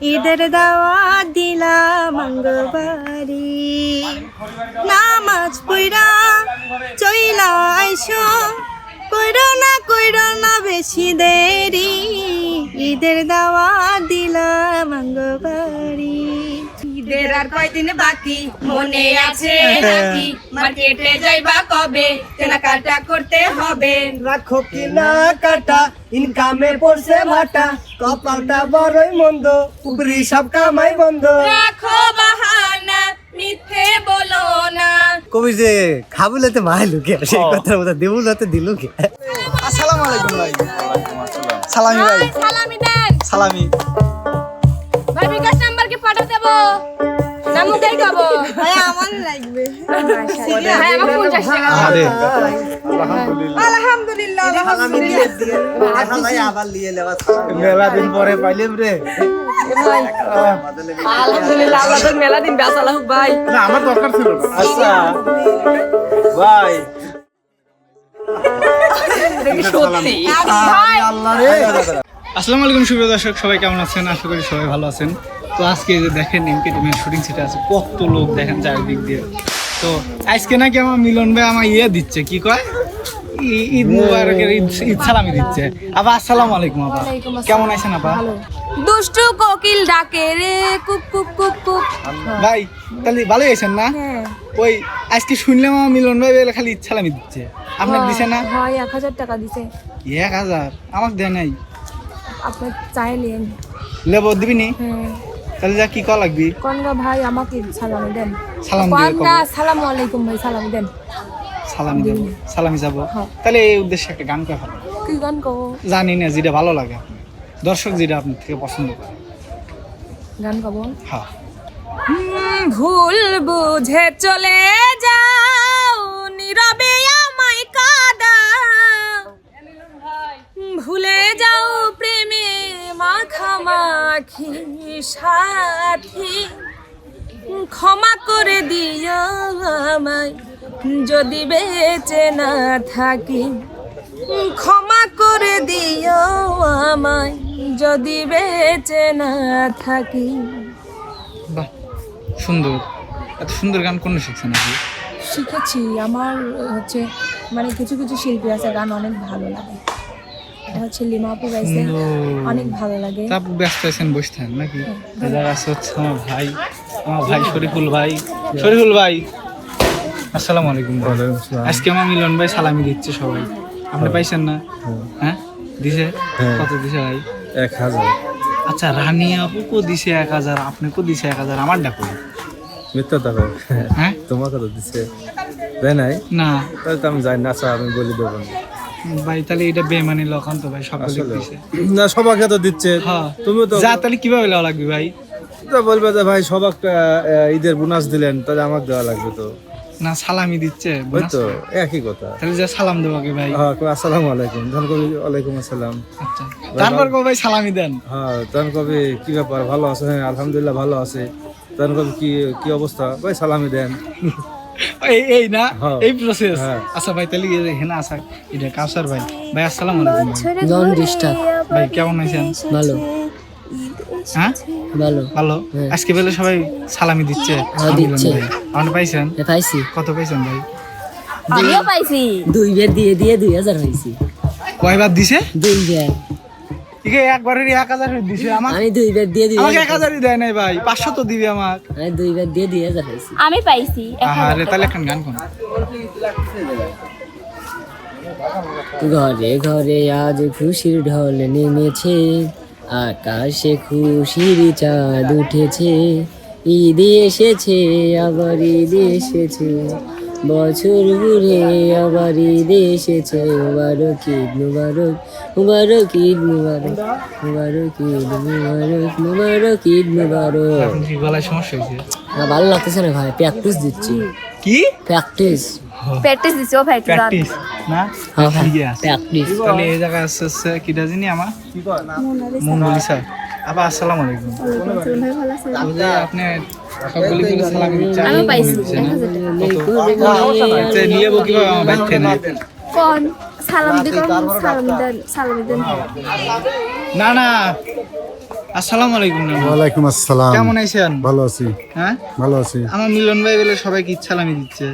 ঈদের দাওয়াত দিলাম অঙ্গবাড়ি নামাজ পইরা চইলা আইসো কইরো না বেশি দেরি ঈদের দাওয়াত দিলাম অঙ্গবাড়ি ঈদের আর কয়দিন বাকি মনে আছে নাকি মার্কেটে যাইবা কবে কেনাকাটা করতে হবে রাখো কিনা কাটা ইনকামে পড়ছে ভাটা কপালটা বড়ই মন্দ উপরি সব কামাই বন্ধ রাখো বাহানা মিথ্যে বলো না কবি যে খাবুলেতে মাই লুকে সেই কথার মতো দেবুলতে দিল কে আসসালামু আলাইকুম ভাই। সালামি ভাই। সালামি দেন সালামি। ভাই বিকাশ নাম্বার কি পাঠা দেব নামু দেই কব ভাই আমার লাগবে ভাই আমার 50 টাকা আরে আলহামদুলিল্লাহ ভাই আবার নিয়ে লেবা মেলা দিন পরে পাইলেম রে। আলহামদুলিল্লাহ আল্লাহ তো মেলা দিন বাঁচালা হোক ভাই না আমার দরকার ছিল না। আচ্ছা ভাই সত্যি ভাই আল্লাহ রে। আসসালামু আলাইকুম সুপ্রিয় দর্শক, সবাই কেমন আছেন? আশা করি সবাই ভালো আছেন। তো আজকে যে দেখেন এমকে টিমের শুটিং সেটা আছে, কত লোক দেখেন চারিদিক দিয়ে। তো আজকে নাকি আমার মিলন ভাই আমার দিচ্ছে, কি কয় ঈদ মুবারকের ঈদ সালামি দিচ্ছে। আবার আসসালামু আলাইকুম আপা, কেমন আছেন আপা? দুষ্টু কোকিল ডাকে রে কুক কুক কুক কুক ভাই তাহলে ভালোই আছেন না? হ্যাঁ ওই আজকে শুনলাম আমার মিলন ভাই বলে খালি ঈদ সালামি দিচ্ছে, আপনার দিছে না? হয় 1000 টাকা দিছে 1000 আমাকে দেয় নাই, আপনি চাইলেন লেবো দিবি নি? হ্যাঁ তাহলে যা কি করা লাগবি? কোনগা ভাই আমাকে সালামি দেন সালাম দিয়ে কোনগা আসসালামু আলাইকুম ভাই সালামি দেন সালামি দেবো, সালামি যাবো। হ্যাঁ। তাহলে এই উদ্দেশ্যে একটা গান করে ফেলো। কি গান কও জানি না যেটা ভালো লাগে আপনার, দর্শক যেটা আপনার থেকে পছন্দ করে। গান কব হ্যাঁ ভুল বুঝে চলে যাও নীরবে আমায় কাঁদাও ভুলে যাও প্রেমে মাখামাখি সাথী ক্ষমা করে দিও আমায় যদি বেঁচে না থাকি ক্ষমা করে দিও আমায় যদি বেঁচে না থাকি বাহ সুন্দর, এত সুন্দর গান কোন শিখছেন আপনি? শিখেছি আমার হচ্ছে মানে কিছু কিছু শিল্পী আছে গান অনেক ভালো লাগে এটা হচ্ছে লিমা আপু গাইছে অনেক ভালো লাগে তা আপনি ব্যস্ত আছেন, বসে থাকেন নাকি? এবার আছে হচ্ছে আমার ভাই শরীফুল ভাই। শরীফুল ভাই আসসালামু আলাইকুম ভাই। আজকে আমার মিলন ভাই সালামি দিচ্ছে সবাই, আপনি পাইছেন না? হ্যাঁ দিছে। কত দিছে ভাই? 1000। আচ্ছা রানী আপু কো দিছে 1000, আপনি কো দিছে 1000, আমার ডাকো মিথ্যা দেখো, হ্যাঁ তোমাকে তো দিচ্ছে তাই নাই? না তাহলে তো আমি জানি না, আচ্ছা আমি বলি দেবো না। ভাই তাহলে এটা বেমানি লক্ষণ তো ভাই, সব দিছে। না সবাইকে তো দিচ্ছে, হ্যাঁ তুমি তো যা তাহলে কিভাবে দেওয়া লাগবে ভাই? তো বলবে যে ভাই সবাইকে ঈদের বোনাস দিলেন, তাহলে আমাকে দেওয়া লাগবে তো। না সালামি দিচ্ছে ওই তো একই কথা। তাহলে যা সালাম দেবো কি ভাই? হ্যাঁ আসসালামু আলাইকুম, তখন কবি ওয়ালাইকুম আসসালাম। আচ্ছা তারপর কো ভাই সালামি দেন। হ্যাঁ তখন কবি কি ব্যাপার, ভালো আছে? হ্যাঁ আলহামদুলিল্লাহ ভালো আছে। তখন কবি কি অবস্থা, ভাই সালামি দেন। এই না হ্যাঁ। এই প্রসেস। হ্যাঁ। আচ্ছা ভাই তাহলে হেনা আসা এটা কাউসার ভাই। ভাই আসসালামু আলাইকুম ভাই। জন ডিস্টার্ব ভাই কেমন আছেন? ভালো হ্যাঁ ভালো ভালো। আজকে বেলে সবাই সালামি দিচ্ছে। দিচ্ছে। আপনি পাইছেন? পাইছি কত পাইছেন ভাই? আমিও পাইছি 2 বের দিয়ে 2000 হয়েছি। কয়বার দিছে? 2 বের ইকে একবারেরই 1000 দিছে আমাকে। আমি 2 বের দিয়ে আমাকে 1000ই দেয় নাই ভাই, 500 তো দিবে আমাকে। আমি 2 বের দিয়ে 2000 হয়েছি। আমি পাইছি আরে তাহলে এখন গান কোন? ঘরে ঘরে আজ খুশির ঢল নেমেছে, আকাশে খুশির চাঁদ উঠেছে, ঈদ এসেছে আবার ঈদ এসেছে, বছর ঘুরে আবার ঈদ এসেছে, মুবারক ঈদ মুবারক, মুবারক ঈদ মুবারক, মুবারক ঈদ মুবারক, মুবারক ঈদ মুবারক। এখন কি গলায় সমস্যা হয়েছে? না ভালো লাগতেছে না ভাই, প্র্যাকটিস দিচ্ছি। কি প্র্যাকটিস প্র্যাকটিস দিছো ভাই প্র্যাকটিস না? হ্যাঁ ভাই ঠিক আছে। প্র্যাকটিস। তাহলে এই জায়গায় আসছে কিটা জানি আমার মঙ্গলিসা। আবার আসসালামু আলাইকুম। বলে আপনি সবগুলি করে সালাম দিচ্ছেন। আমি পাইছি আচ্ছা নিয়ে বকি ভাই আমার বাইক থেকে কোন সালাম দিকম সালাম দেন না না আসসালামু আলাইকুম নানা। ওয়ালাইকুম আসসালাম। কেমন আছেন? ভালো আছি, হ্যাঁ ভালো আছি। আমার মিলন ভাই বলে সবাইকে ইচ্ছালামি দিচ্ছে,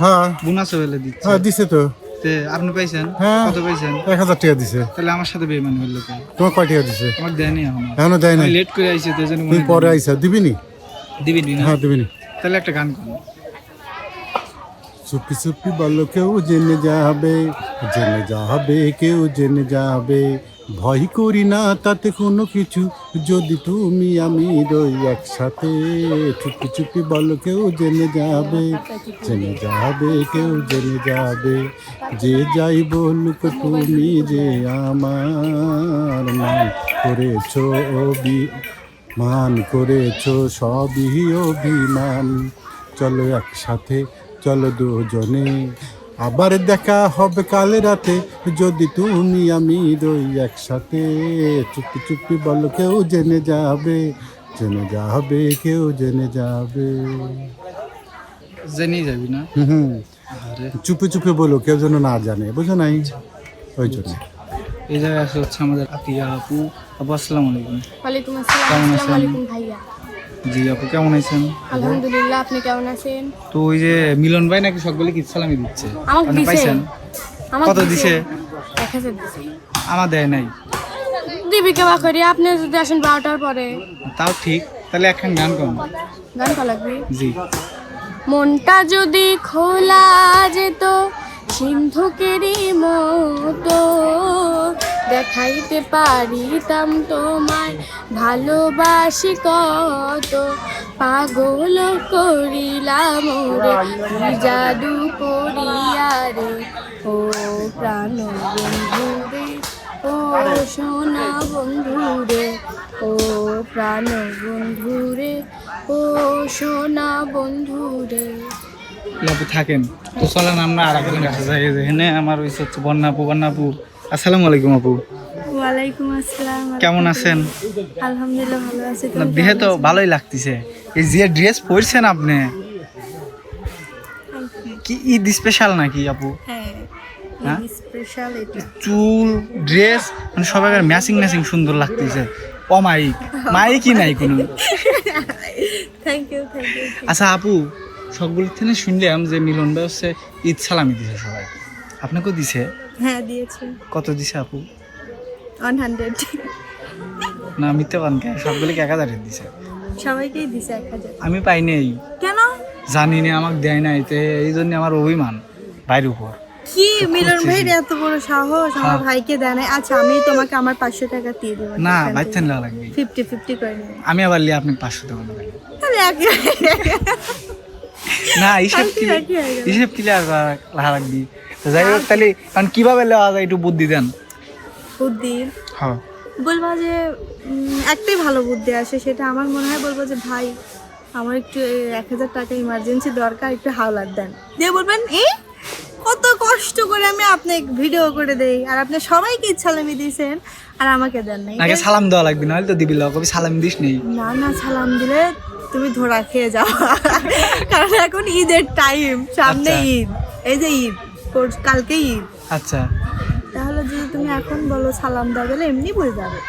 হ্যাঁ বোনাসও বলে দিচ্ছে। হ্যাঁ দিছে তো। তে আপনি পাইছেন? হ্যাঁ। কত পাইছেন? 1000 টাকা দিছে। তাহলে আমার সাথে বেইমানি হলো কেন? তোমার কয় টাকা দিছে? আমার দেয়নি এখনো। এখনো দেয় নাই? আমি লেট করে আইছি তো জানি তুই পরে আইসা দিবিনি? দিবি না? হ্যাঁ দিবিনি। তাহলে একটা গান করুন। চুপি চুপি বলো কেউ জেনে যাবে, জেনে যাবে, কেউ জেনে যাবে, ভয় করি না তাতে কোনো কিছু, যদি তুমি আমি রই একসাথে। চুপি চুপি বলো কেউ জেনে যাবে, জেনে যাবে, কেউ জেনে যাবে, যে যাই বলুক তুমি যে আমার মান করেছো অভিমান করেছো, সবই অভিমান। চলো একসাথে, চলো দুজনে, আবার দেখা হবে কাল রাতে, যদি তুমি আমি রই একসাথে। চুপি চুপি বলো কেউ জেনে যাবে, জেনে যাবে, কেউ জেনে যাবে। জেনেই যাবি না? হুম, আরে চুপি চুপি বলো, কেউ যেন না জানে, বুঝো নাই? ওই জন্য এই জায়গায় আছে হচ্ছে আমাদের আতিয়া আপু। আপু আসসালামু আলাইকুম। ওয়ালাইকুম আসসালাম। কেমন আছেন? আসসালামু আলাইকুম ভাইয়া। জি আপু কেমন আছেন? আলহামদুলিল্লাহ, আপনি কেমন আছেন? তো ওই যে মিলন ভাই নাকি সকলে কি ইচ্ছালামি দিচ্ছে, আমাকে আপনি দিছে। পাইছেন? আমাকে কত দিছে? 1000 দিছে। আমার দেয় নাই। দিবি কেবা করি, আপনি যদি আসেন 12টার পরে। তাও ঠিক, তাহলে একখান গান করুন। গান করা লাগবে। জি। মনটা যদি খোলা যেত সিন্ধুকেরই মতো, দেখাইতে পারিতাম তোমায় ভালোবাসি কত, পাগল করিলাম রে কি জাদু করিয়া রে, ও প্রাণ বন্ধু রে, ও সোনা বন্ধু রে, ও প্রাণ বন্ধু রে, ও সোনা বন্ধু রে। আপু থাকেন তো, চলেন আমরা আর একজন কাছে যাই। এখানে আমার ওই হচ্ছে বন্যাপু। বন্যাপু আসসালামু আলাইকুম আপু। ওয়ালাইকুম আসসালাম। কেমন আছেন? আলহামদুলিল্লাহ ভালো আছি। না দেহে তো ভালোই লাগতেছে। এই যে ড্রেস পরছেন আপনি, কি ঈদ স্পেশাল নাকি আপু? হ্যাঁ, হ্যাঁ? স্পেশাল এটা। চুল ড্রেস মানে সবাই ম্যাচিং ম্যাচিং সুন্দর লাগতেছে। ও মাইক মাইকই নাই কোনো। Thank you, thank you. আচ্ছা আপু, সবগুলোর থেকে শুনলাম যে মিলন ভাই হচ্ছে ঈদ সালামি দিছে সবাই, আপনাকেও দিছে? হ্যাঁ দিয়েছে। কত দিছে আপু? 100। না মিথ্যে পান কে? সবগুলোকে 1000 দিছে। সবাইকেই দিছে 1000। আমি পাই নাই, কেন? জানি না, আমাকে দেয় নাই, তো এই জন্য আমার অভিমান ভাইয়ের উপর। কি মিলন ভাই এত বড় সাহস আমার হ্যাঁ। ভাইকে দেয় না। আচ্ছা আমি তোমাকে আমার 500 টাকা দিয়ে দেবো। না বাইতেন লাগবে, 50-50 করে নেবো। আমি আবার লিয়ে আপনি 500 টাকা নেবেন। তাহলে না হিসেব কি, একই হয়ে গেল। হিসেব কি লাহা রাখবি। তো যাই হোক, তাহলে কারণ কিভাবে লেওয়া যায় একটু বুদ্ধি দেন। বুদ্ধি হ্যাঁ বলবা যে একটাই ভালো বুদ্ধি আসে, সেটা আমার মনে হয় বলবো যে ভাই আমার একটু 1000 টাকা ইমার্জেন্সি দরকার, একটু হাওলাত দেন। দিয়ে বলবেন কত কষ্ট করে আমি আপনাকে ভিডিও করে দেই, আর আপনি সবাইকে ইচ্ছালামি দিয়েছেন আর আমাকে দেন নাই। আগে সালাম দেওয়া লাগবে, নাহলে তো দিবি কবি সালাম দিস নেই। না না, সালাম দিলে তুমি ধরা খেয়ে যাও, কারণ এখন ঈদের টাইম, সামনে আচ্ছা। ঈদ, এই যে ঈদ, কালকে ঈদ। আচ্ছা, তাহলে যদি তুমি এখন বলো সালাম দাও, তাহলে এমনি বলে যাবে।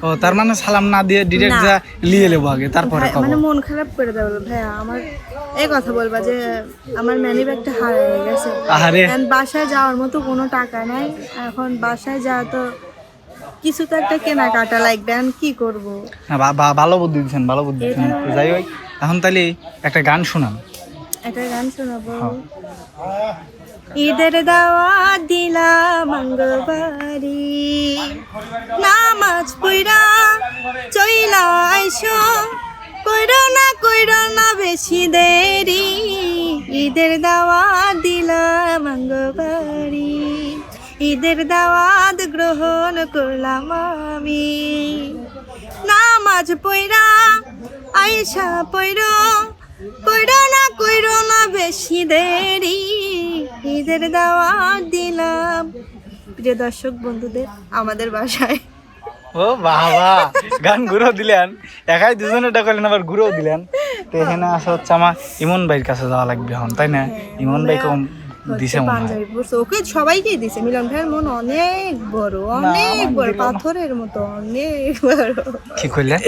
ও তার মানে সালাম না দিয়ে ডিরেক্ট না। যা লিয়ে নেবো আগে, তারপরে ভাই, কব। মানে মন খারাপ করে দেবে ভাইয়া আমার। এই কথা বলবা যে আমার ম্যানি ব্যাগটা হারিয়ে গেছে, আহারে এখন বাসায় যাওয়ার মতো কোনো টাকা নাই, এখন বাসায় যাওয়া তো কিছু তো একটা কেনাকাটা লাগবে, এখন কি করবো? না, ভালো বুদ্ধি দিচ্ছেন, ভালো বুদ্ধি দিচ্ছেন। তো যাই হোক, এখন তাহলে একটা গান শোনান। একটা গান শোনাবো। ঈদের দাওয়াত দিলাম মঙ্গলবারি, নামাজ পইরা চইলা আইসো, কইরো না বেশি দেরি, ঈদের দাওয়াত দিলাম মঙ্গলবারি, ঈদের দাওয়াত গ্রহণ করলাম আমি, নামাজ পইরা আইসা কইরো না বেশি দেরি, ঈদের দাওয়াত দিলাম প্রিয় দর্শক বন্ধুদের আমাদের বাসায়। ও বাবা, গান ঘুরেও দিলেন, একাই দুজনেটা করলেন, আবার ঘুরেও দিলেন। তো এখানে আসা হচ্ছে আমার ইমন ভাইয়ের কাছে যাওয়া লাগবে এখন, তাই না? ইমন ভাই দিছে মনে হয়। পাঞ্জাবি পরছে, ওকে সবাইকেই দিছে। মিলন ভাইয়ের মন অনেক বড়, অনেক বড়, পাথরের মতো অনেক বড়, কি কইলেন?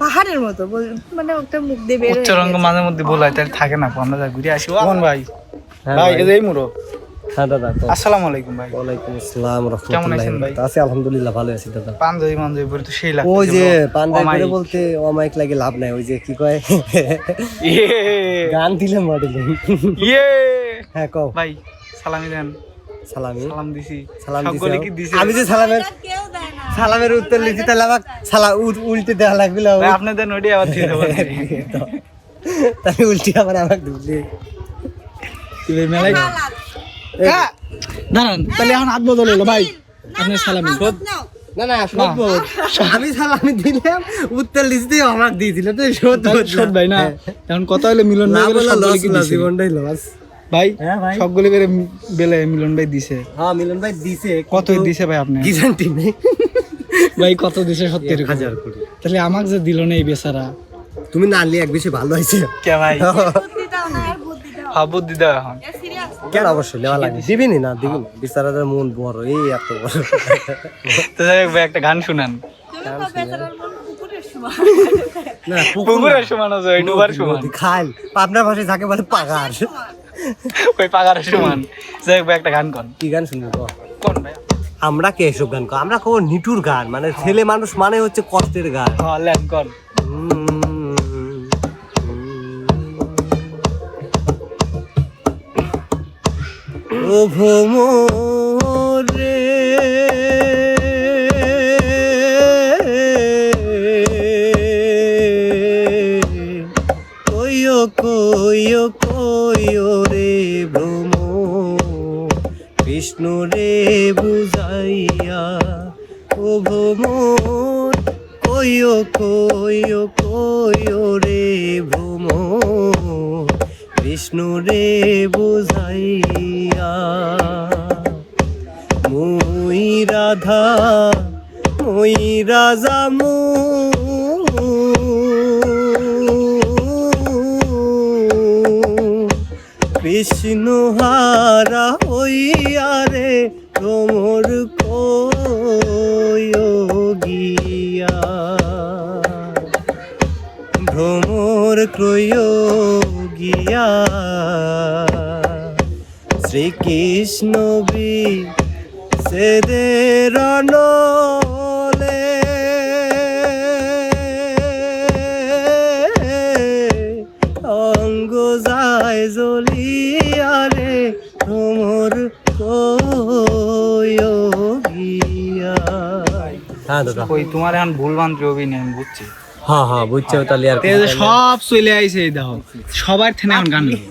পাহাড়ের মতো মানে একটা মুখ দিয়ে বের হয়ে উচ্চারঙ্গ গেছে। মাঝে মধ্যে বলাই তাহলে থাকে না, আমরা যা ঘুরে আসি। ওমন ভাই, হ্যাঁ ভাই ভাই। এই যে এই মুরো। হ্যাঁ দাদা, আসসালামু আলাইকুম ভাই। ওয়ালাইকুম আসসালাম কেমন রাহমাতুল্লাহি আছেন ভাই? আছি আলহামদুলিল্লাহ, ভালো আছি দাদা। পাঞ্জাবি মাঞ্জাবি পরে তো সেই লাগছে। ওই যে পাঞ্জাবি করে বলতে অমাইক লাগে লাভ নাই, ওই যে কি কয় গান দিলে মডেলিং। ইয়ে হ্যাঁ কও ভাই, সালামি দেন। সালামি। সালাম দিছি। সালাম সকলে কি দিছি দিছে? আমি যে সালামের উত্তর লিখি, তাহলে আবার উল্টে দেওয়া লাগবে না? ভাই আপনি দেন ওডি আবার দিয়ে দেব। তাহলে উল্টে আবার আমাকে দিলি। কি ভাই মেলাই দাঁড়ান, তাহলে এখন হাত বদল হলো ভাই। আপনি সালামি না না শোধ, আমি সালামি দিলাম, উত্তর লিখতে আমাকে দিয়ে দিল, তো শোধ শোধ ভাই না। এখন কথা হলো মিলন না ভাই বলে সবগুলো লস কি না, দিছে? জীবনটাই লস। ভাই হ্যাঁ ভাই। সবগুলো বেলে মিলন ভাই দিছে। হ্যাঁ মিলন ভাই দিছে, কত দিছে ভাই আপনি? গ্যারান্টি নেই। ভাই কত দিছে সত্যি? 1000 কোটি। তাহলে আমাকে যে দিল না এই বেচারা। তুমি না নিয়ে এক বেশি ভালো হয়েছে। কে ভাই? বুদ্ধি দাও না, আর বুদ্ধি দাও। হ্যাঁ বুদ্ধি দাও এখন। সিরিয়াস কেন অবশ্যই নেওয়া লাগে, দিবিনি না দিবি, বিচারাদের মন বড়, এই এত বড়। তো যাই হোক ভাই, একটা গান শুনান। তুমি তো বেচারার মন কুকুরের সমান। না পুকুরের সমান আছে, ওই ডুবার সমান, খাল পাবনার ভাষায় যাকে বলে পাগার। ওই পাগারের সমান। যাই হোক ভাই, একটা গান কন। কি গান শুনবি তো? কোন ভাই? আমরা কে এসব গান করি? আমরা কোন নিটুর গান, মানে ছেলে মানুষ মানে হচ্ছে কষ্টের গান। হ্যাঁ লেন কন। ও ভোমরে কইও কইও কইও রে ভ্রম, কৃষ্ণ রে বুঝাইয়া। ও ভ্রমর কইও কইও কইও রে ভ্রম, কৃষ্ণ রে বুঝাইয়া। মই রাধা মই রাজা কৃষ্ণ হারা হইয়া রে তোমর কইও গিয়া। ভ্রমর ক্রয় গিয়া শ্রীকৃষ্ণ বি সেদের নলে অঙ্গ যায় জ্বলিয়া রে তোমর কইও গিয়া। হ্যাঁ দাদা, ওই তোমার এখন ভুল বান্ত্রে অভিনয় আমি বুঝছি। হ্যাঁ হ্যাঁ বুঝছো, তাহলে আর এই যে সব চলে আইছে, এই দেখো সবার থেনে এখন গান লিখো।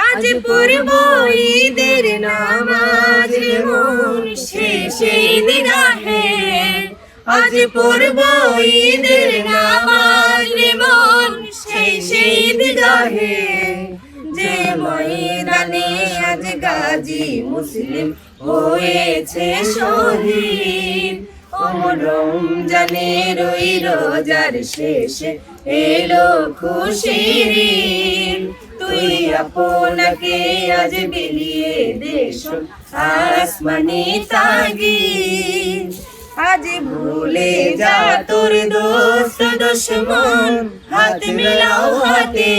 আজ পূর্ব ঈদের নামাজ রে মন শেষে ঈদগাহে, আজ পূর্ব ঈদের নামাজ রে মন শেষে ঈদগাহে, যে ময়দানে আজ গাজী মুসলিম হয়েছে শহীদ, ও রমজানের ওই রোজার শেষে এলো খুশির ঈদ, তুই আপনাকে আজ বিলিয়ে দেশ আসমানি তাগিদ, আজ ভুলে যা তোর দোস্ত দুশমন হাত মিলাও হাতে,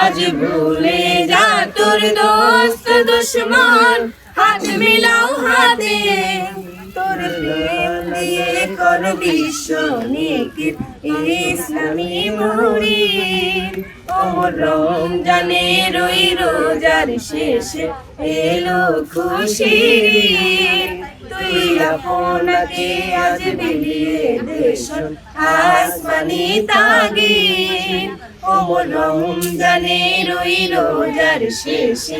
আজ ভুলে যা তোর দোস্ত দুশমন হাত মিলাও হাতে, তোর প্রেম দিয়ে কর বিশ্ব নেকির ইসলামী মুরিদ, ও রমজানের ওই রোজার শেষে এলো খুশির ঈদ, তুই আপনাকে আজ বিলিয়ে দেশ আসমানি তাগিদ, ও রমজানের ওই রোজার শেষে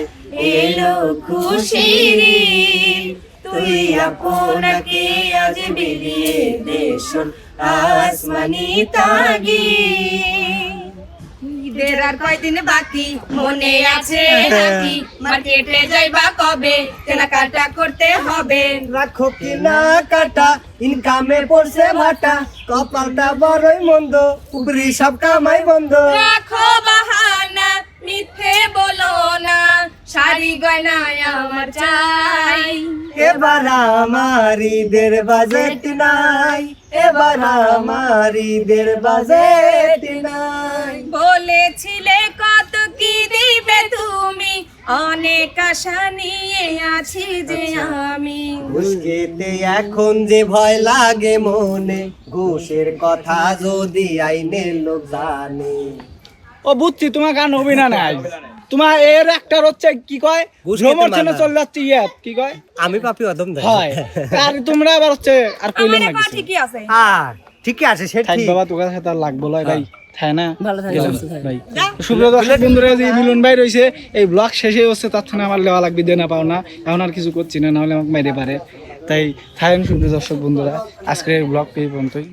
এলো খুশির ঈদ, তুই আপনাকে আজ বিলিয়ে দেশ আসমানি তাগিদ। ঈদের আর কয়দিন বাকি মনে আছে নাকি, মার্কেটে যাইবা কবে, কেনাকাটা করতে হবে, রাখো কিনা কাটা ইনকামে পড়ছে ভাটা, কপালটা বড়ই মন্দ, উপরি সব কামাই বন্ধ। রাখো বাহানা মিথ্যে বলো না, শাড়ি গয়নায় আমার চাই। এবার আমার ঈদের বাজেট নাই, এবার আমার ঈদের বাজেট নাই। বলেছিলে কত কি দিবে তুমি, অনেক আশা নিয়ে আছি যে আমি। ঘুষ খেতে এখন যে ভয় লাগে মনে, ঘুষের কথা যদি আইনের লোক জানে। ও বুঝছি তোমার গান হবি না নাই, তোমার এর একটা হচ্ছে কি কয় ঘুষ খেতে প্রমোশনে মানা। চলে যাচ্ছে ইয়ে কি কয় আমি পাপি অদম দেয়। হয় আর তোমরা আবার হচ্ছে আর কইলেন আমার না পা কিছু। ঠিকই আছে। হ্যাঁ ঠিকই আছে সে থাক ঠিক। বাবা তোর কাছে তার লাগবো লয় ভাই তাই না ভালো থাকো, গেলাম সুস্থ থাকো। ভাই সুপ্রিয় দর্শক বন্ধুরা, যে মিলন ভাই রয়েছে এই ব্লগ শেষে হচ্ছে তার থেকে আমার লেওয়া লাগবে দেনা পাও না, এখন আর কিছু করছি না, নাহলে আমাকে মেরে পারে। তাই থাকেন সুপ্রিয় দর্শক বন্ধুরা, আজকের ব্লগ এই পর্যন্তই।